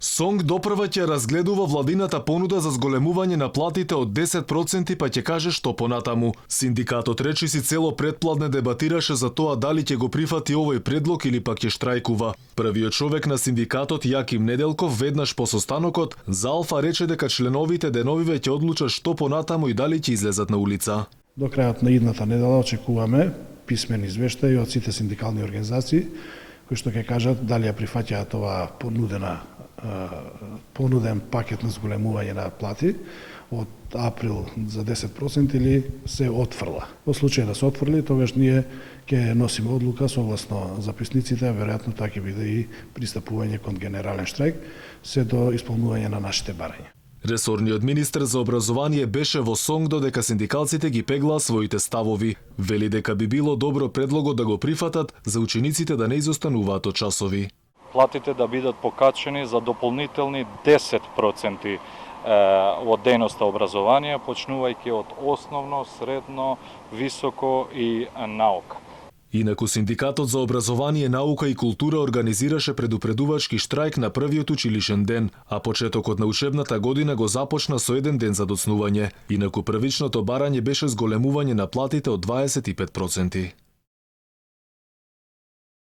СОНГ допрва ќе разгледува владината понуда за зголемување на платите од 10%, па ќе каже што понатаму. Синдикатот речиси цело претпладне дебатираше за тоа дали ќе го прифати овој предлог или пак ќе штрајкува. Првиот човек на синдикатот, Јаким Неделков, веднаш по состанокот за Алфа рече дека членовите деновиве ќе одлучат што понатаму и дали ќе излезат на улица. До крајот на идната недела очекуваме писмени извештаи од сите синдикални организации кои што ќе кажат дали ја прифаќаат ова понуден пакет на зголемување на плати од април за 10% или се отфрла. Во случај да се отфрли, тогаш ние ќе носиме одлука согласно записниците, а веројатно така ќе биде и пристапување кон генерален штрајк, се до исполнување на нашите барања. Ресорниот министер за образование беше во СОНГ додека синдикалците ги пеглаа своите ставови. Вели дека би било добро предлогот да го прифатат за учениците да не изостануваат од часови. Платите да бидат покачени за дополнителни 10% од дејноста образование, почнувајќи од основно, средно, високо и наука. Инаку синдикатот за образование, наука и култура организираше предупредувачки штрајк на првиот училишен ден, а почетокот на учебната година го започна со еден ден за доцнување. Инаку првичното барање беше зголемување на платите од 25%.